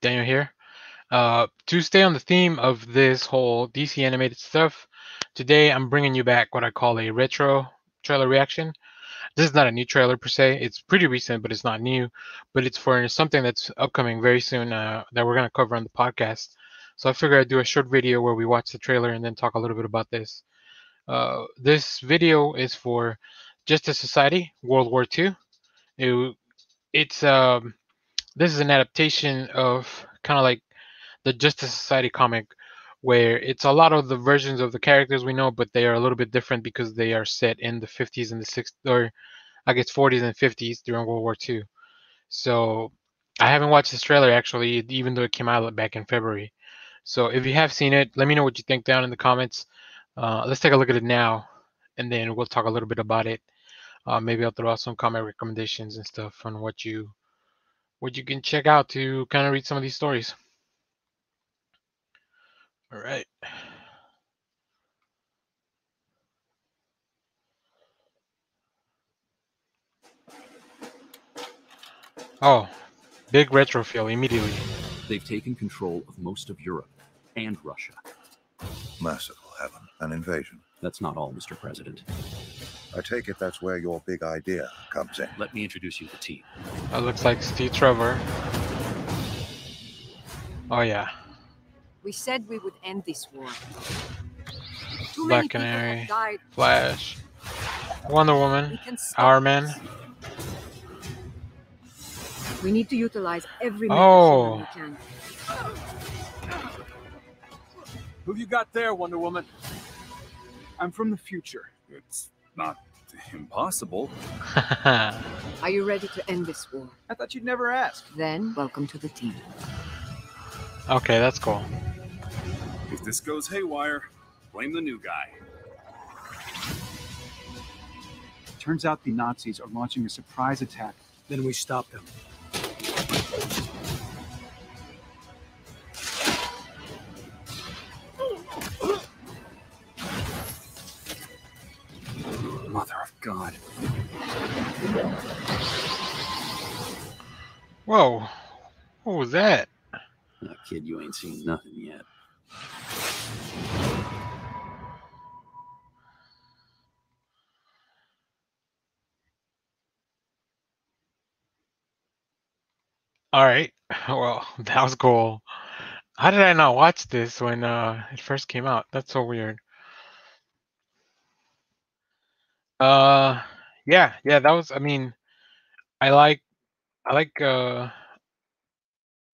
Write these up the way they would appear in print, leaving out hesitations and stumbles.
Daniel here. To stay on the theme of this whole DC animated stuff, today I'm bringing you back what I call a retro trailer reaction. This is not a new trailer per se. It's pretty recent, but it's not new. But it's for something that's upcoming very soon that we're going to cover on the podcast. So I figured I'd do a short video where we watch the trailer and then talk a little bit about this. This video is for Justice Society World War II. It's This is an adaptation of kind of like the Justice Society comic, where it's a lot of the versions of the characters we know, but they are a little bit different because they are set in the 50s and the 60s, or I guess 40s and 50s during World War II. So I haven't watched this trailer actually, even though it came out back in February. So if you have seen it, let me know what you think down in the comments. Let's take a look at it now, and then we'll talk a little bit about it. Maybe I'll throw out some comment recommendations and stuff on what you can check out to kind of read some of these stories. All right. Oh, big retro feel immediately. They've taken control of most of Europe and Russia. Merciful heaven, an invasion. That's not all, Mr. President. I take it that's where your big idea comes in. Let me introduce you to the team. That looks like Steve Trevor. Oh yeah. We said we would end this war. Too Black many people Canary, have died. Flash, Wonder We Woman, can stop Our Man. this. We need to utilize every Oh. mechanism we can. Who've you got there, Wonder Woman? I'm from the future. It's not impossible. Are you ready to end this war? I thought you'd never ask. Then, welcome to the team. Okay, that's cool. If this goes haywire, blame the new guy. Turns out the Nazis are launching a surprise attack. Then we stop them. Mother of God. Whoa, what was that? Kid, you ain't seen nothing yet. All right, well, that was cool. How did I not watch this when it first came out? That's so weird. Yeah, that was. I mean, I like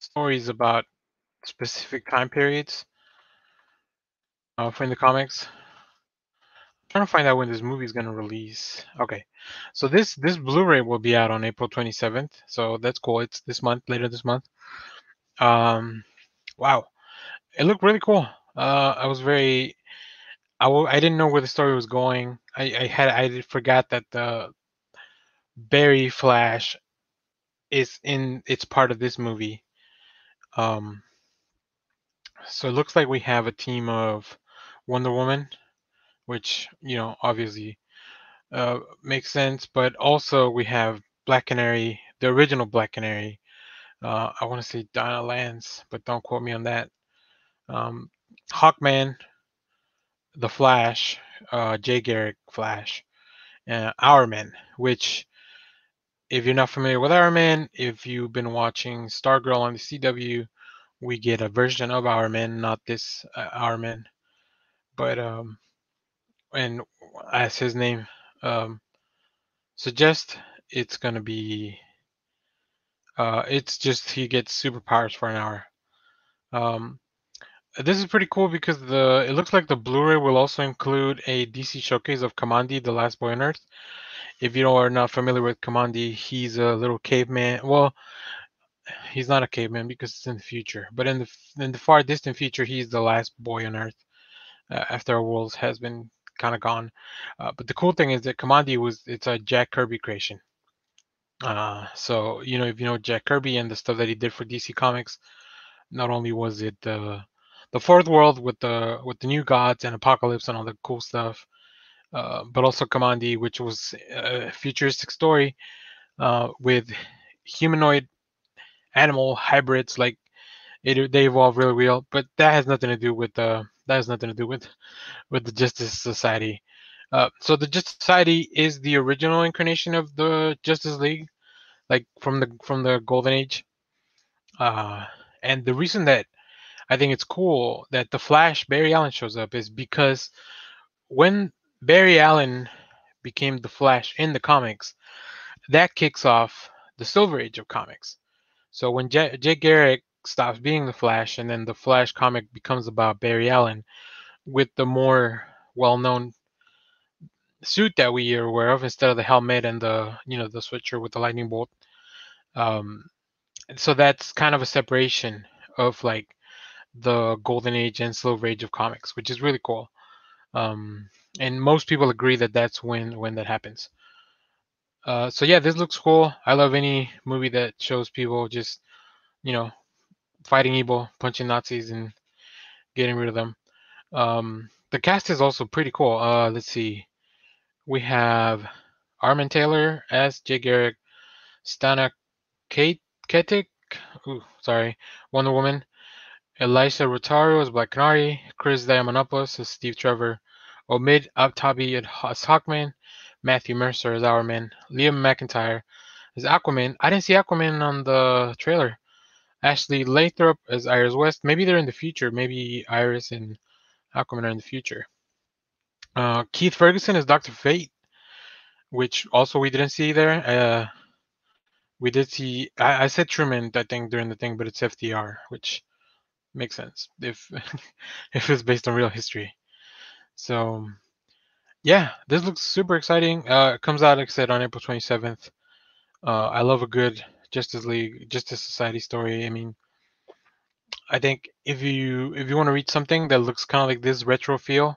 stories about specific time periods from the comics. I'm trying to find out when this movie is gonna release. Okay, so this Blu-ray will be out on April 27th, so that's cool. It's this month, later this month. Wow, it looked really cool. I was very, I didn't know where the story was going. I forgot that the Barry Flash it's part of this movie. So it looks like we have a team of Wonder Woman, which, you know, obviously makes sense, but also we have Black Canary, the original Black Canary. I want to say Donna Lance, but don't quote me on that. Hawkman, the Flash, Jay Garrick Flash, Our Man, which, if you're not familiar with Our Man, if you've been watching Stargirl on the CW, we get a version of Our Man, not this Our Man, but and as his name suggests, it's gonna be it's just he gets superpowers for an hour. This is pretty cool because it looks like the Blu-ray will also include a DC showcase of Kamandi, the last boy on Earth. If you are not familiar with Kamandi, he's a little caveman. Well, he's not a caveman because it's in the future, but in the far distant future, he's the last boy on Earth after our world has been kind of gone. But the cool thing is that Kamandi it's a Jack Kirby creation. So you know, if you know Jack Kirby and the stuff that he did for DC Comics, not only was it the fourth world with the new gods and Apocalypse and all the cool stuff, but also Kamandi, which was a futuristic story with humanoid animal hybrids. Like they evolve really real, but that has nothing to do with with the Justice Society. So the Justice Society is the original incarnation of the Justice League, like from the Golden Age. Uh, and the reason that I think it's cool that the Flash Barry Allen shows up is because when Barry Allen became the Flash in the comics, that kicks off the Silver Age of comics. So when Jay Garrick stops being the Flash, and then the Flash comic becomes about Barry Allen with the more well-known suit that we are aware of instead of the helmet and the the switcher with the lightning bolt. Um, so that's kind of a separation of like the Golden Age and Silver Age of comics, which is really cool. Um, and most people agree that that's when that happens. So yeah, this looks cool. I love any movie that shows people just you know fighting evil, punching Nazis, and getting rid of them. The cast is also pretty cool. Let's see. We have Armin Taylor as Jay Garrick, Stana Ketik, sorry, Wonder Woman, Elisha Rotario as Black Canary, Chris Diamandopoulos as Steve Trevor, Omid Abtabi as Hawkman, Matthew Mercer as Hourman, Liam McIntyre as Aquaman. I didn't see Aquaman on the trailer. Ashley Lathrop as Iris West. Maybe they're in the future. Maybe Iris and Aquaman are in the future. Keith Ferguson as Dr. Fate, which also we didn't see there. We did see. I said Truman, I think, during the thing, but it's FDR, which makes sense if if it's based on real history. So yeah, this looks super exciting. It comes out, like I said, on April 27th. I love a good Justice Society story. I mean, I think if you want to read something that looks kind of like this retro feel,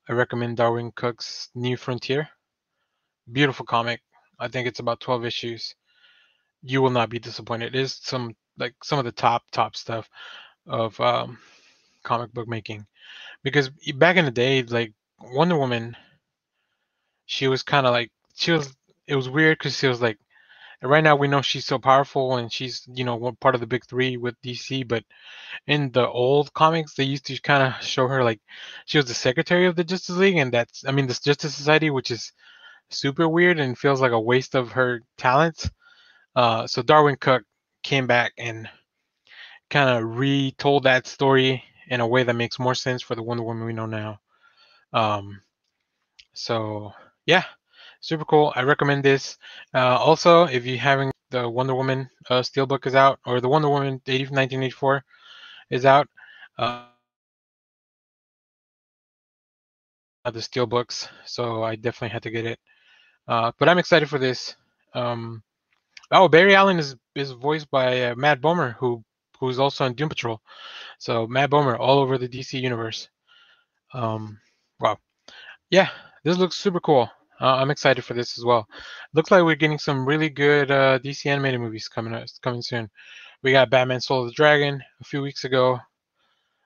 I recommend Darwin Cook's New Frontier. Beautiful comic. I think it's about 12 issues. You will not be disappointed. It is some of the top stuff of comic book making. Because back in the day, like Wonder Woman, she was kind of like It was weird because she was like. Right now we know she's so powerful and she's one part of the big three with DC, but in the old comics they used to kind of show her like she was the secretary of the Justice League, and the Justice Society, which is super weird and feels like a waste of her talents. So Darwin Cook came back and kind of retold that story in a way that makes more sense for the Wonder Woman we know now. Um, so yeah, super cool. I recommend this. Also, if you haven't, the Wonder Woman Steelbook is out, or the Wonder Woman 1984 is out. The Steelbooks, so I definitely had to get it. But I'm excited for this. Barry Allen is voiced by Matt Bomer, who's also in Doom Patrol. So Matt Bomer all over the DC universe. Wow. Yeah, this looks super cool. I'm excited for this as well. Looks like we're getting some really good DC animated movies coming soon. We got Batman: Soul of the Dragon a few weeks ago,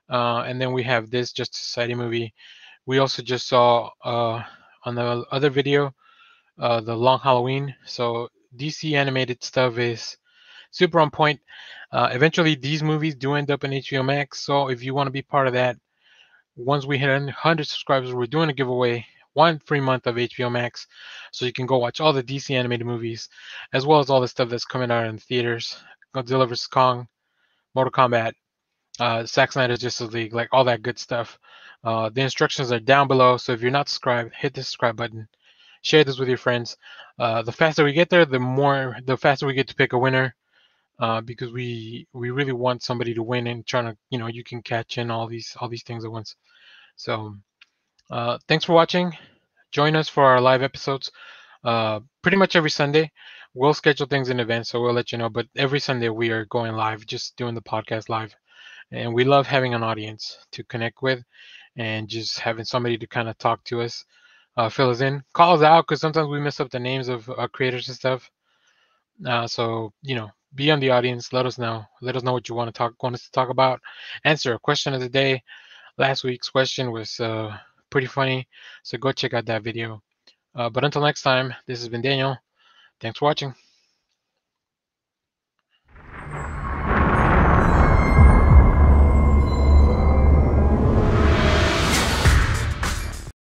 and then we have this Justice Society movie. We also just saw on the other video the Long Halloween. So DC animated stuff is super on point. Eventually, these movies do end up in HBO Max. So if you want to be part of that, once we hit 100 subscribers, we're doing a giveaway, 1 free month of HBO Max, so you can go watch all the DC animated movies, as well as all the stuff that's coming out in the theaters. Godzilla vs. Kong, Mortal Kombat, Zack Snyder's Justice League, like all that good stuff. The instructions are down below, so if you're not subscribed, hit the subscribe button. Share this with your friends. The faster we get there, the faster we get to pick a winner. Because we really want somebody to win and trying to you can catch in all these things at once. So thanks for watching. Join us for our live episodes pretty much every Sunday. We'll schedule things in advance, so we'll let you know, but every Sunday we are going live, just doing the podcast live. And we love having an audience to connect with and just having somebody to kind of talk to us, fill us in, call us out, because sometimes we mess up the names of creators and stuff. So be on the audience. Let us know what you want us to talk about. Answer a question of the day. Last week's question was pretty funny, so go check out that video. But until next time, this has been Daniel. Thanks for watching.